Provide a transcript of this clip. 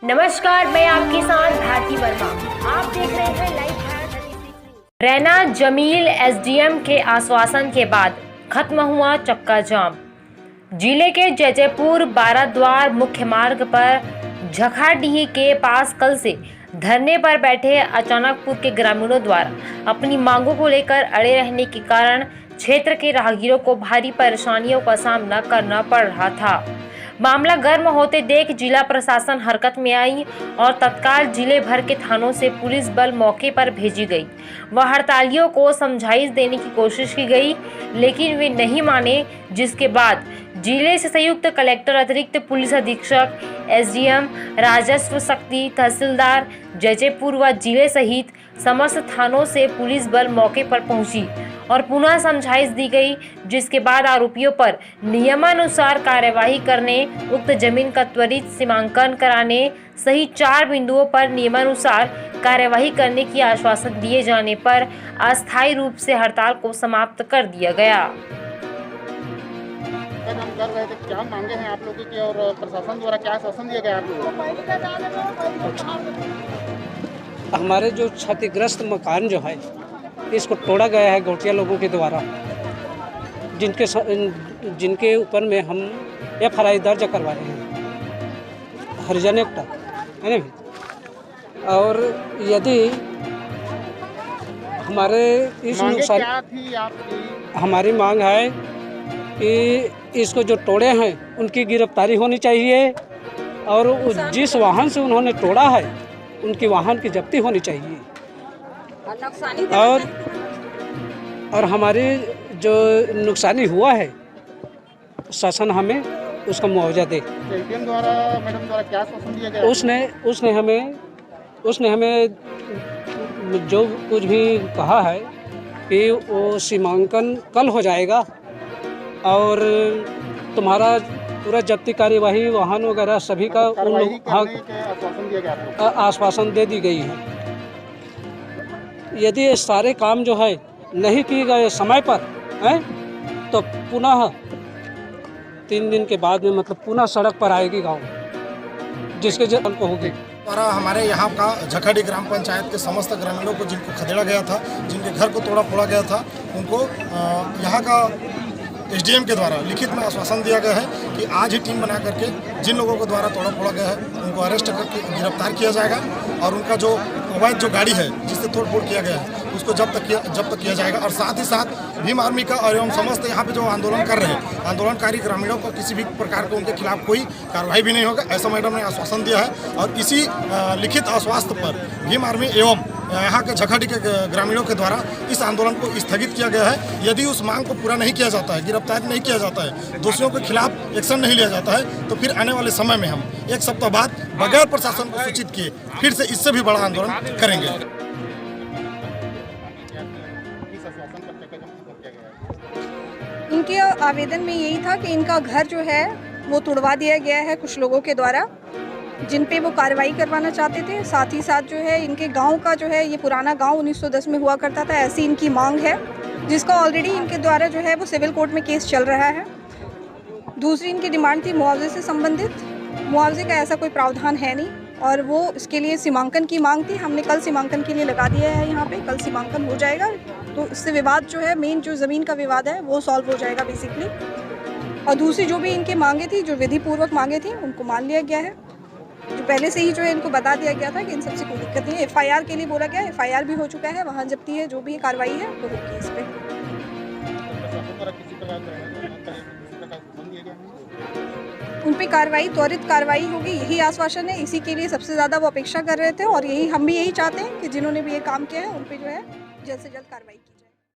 नमस्कार, मैं आपके साथ भारती वर्मा। आप देख रहे हैं लाइव 36 रैना जमील एसडीएम के आश्वासन के बाद खत्म हुआ चक्का जाम। जिले के जैजैपुर बाराद्वार मुख्य मार्ग पर झखाडीह के पास कल से धरने पर बैठे अचानकपुर के ग्रामीणों द्वारा अपनी मांगों को लेकर अड़े रहने के कारण क्षेत्र के राहगीरों को भारी परेशानियों का सामना करना पड़ रहा था। मामला गर्म होते देख जिला प्रशासन हरकत में आई और तत्काल जिले भर के थानों से पुलिस बल मौके पर भेजी गई। वह हड़तालियों को समझाइश देने की कोशिश की गई, लेकिन वे नहीं माने, जिसके बाद जिले से संयुक्त कलेक्टर, अतिरिक्त पुलिस अधीक्षक, एसडीएम, राजस्व शक्ति, तहसीलदार जैजैपुर व जिले सहित समस्त थानों से पुलिस बल मौके पर पहुंची और पुनः समझाइश दी गई, जिसके बाद आरोपियों पर नियमानुसार कार्यवाही करने, उक्त जमीन का त्वरित सीमांकन कराने सहित 4 बिंदुओं पर नियमानुसार कार्यवाही करने की आश्वासन दिए जाने पर अस्थायी रूप से हड़ताल को समाप्त कर दिया गया। हम कर रहे थे, क्या मांगे हैं आप लोगों की और प्रशासन द्वारा क्या आश्वासन दिया गया आप लोगों को? हमारे जो क्षतिग्रस्त मकान जो है इसको तोड़ा गया है गौटिया लोगों के द्वारा, जिनके ऊपर में हम FIR दर्ज करवाए हैं, हरिजन एक्ट है ना। और यदि हमारे इस नुकसान क्या थी आपकी? हमारी मांग है कि इसको जो तोड़े हैं उनकी गिरफ्तारी होनी चाहिए और जिस वाहन से उन्होंने तोड़ा है उनकी वाहन की जब्ती होनी चाहिए और हमारी जो नुकसानी हुआ है शासन हमें उसका मुआवजा दे। मैडम द्वारा क्या आश्वासन दिया गया? उसने हमें जो कुछ भी कहा है कि वो सीमांकन कल हो जाएगा और तुम्हारा पूरा जब्ती कार्यवाही वाहन वगैरह सभी का उन लोग आश्वासन दे दी गई है। यदि ये सारे काम जो है नहीं किए गए समय पर हैं तो पुनः 3 दिन के बाद में मतलब पुनः सड़क पर आएगी गांव, जिसके जन को होगी। द्वारा हमारे यहाँ का झखाडी ग्राम पंचायत के समस्त ग्रामीणों को जिनको खदेड़ा गया था, जिनके घर को तोड़ा फोड़ा गया था, उनको यहाँ का SDM के द्वारा लिखित में आश्वासन दिया गया है कि आज ही टीम बना करके जिन लोगों को द्वारा तोड़ा फोड़ा गया है उनको अरेस्ट करके गिरफ्तार किया जाएगा और उनका जो अवैध जो गाड़ी है जिससे तोड़ फोड़ किया गया है उसको जब्त किया जाएगा। और साथ ही साथ भीम आर्मी का और एवं समस्त यहाँ पे जो आंदोलन कर रहे हैं आंदोलनकारी ग्रामीणों को किसी भी प्रकार के उनके खिलाफ कोई कार्रवाई भी नहीं होगा, ऐसा मैडम ने आश्वासन दिया है। और इसी लिखित आश्वासन पर भीम आर्मी एवं यहाँ के झखाडी के ग्रामीणों के द्वारा इस आंदोलन को स्थगित किया गया है। यदि उस मांग को पूरा नहीं किया जाता है, गिरफ्तार नहीं किया जाता है, दोषियों के खिलाफ एक्शन नहीं लिया जाता है, तो फिर आने वाले समय में हम 1 सप्ताह बाद बगैर प्रशासन को सूचित किए फिर से इससे भी बड़ा आंदोलन करेंगे। इनके आवेदन में यही था कि इनका घर जो है वो तोड़वा दिया गया है कुछ लोगों के द्वारा, जिन पे वो कार्रवाई करवाना चाहते थे। साथ ही साथ जो है इनके गांव का जो है ये पुराना गांव 1910 में हुआ करता था, ऐसी इनकी मांग है, जिसका ऑलरेडी इनके द्वारा जो है वो सिविल कोर्ट में केस चल रहा है। दूसरी इनकी डिमांड थी मुआवजे से संबंधित। मुआवजे का ऐसा कोई प्रावधान है नहीं और वो इसके लिए सीमांकन की मांग थी। हमने कल सीमांकन के लिए लगा दिया है, यहाँ पे कल सीमांकन हो जाएगा तो इससे विवाद जो है मेन जो ज़मीन का विवाद है वो सॉल्व हो जाएगा बेसिकली। और दूसरी जो भी इनकी मांगे थी, जो विधि पूर्वक मांगे थी, उनको मान लिया गया है। जो पहले से ही जो है इनको बता दिया गया था कि इन सबसे कोई दिक्कत नहीं है। FIR के लिए बोला गया, FIR भी हो चुका है, वाहन जब्ती है, जो भी कार्रवाई है वो होगी इस पर। उन पर कार्रवाई, त्वरित कार्रवाई होगी, यही आश्वासन है। इसी के लिए सबसे ज़्यादा वो अपेक्षा कर रहे थे और यही हम भी यही चाहते हैं कि जिन्होंने भी ये काम किया है उन पर जो है जल्द से जल्द कार्रवाई की।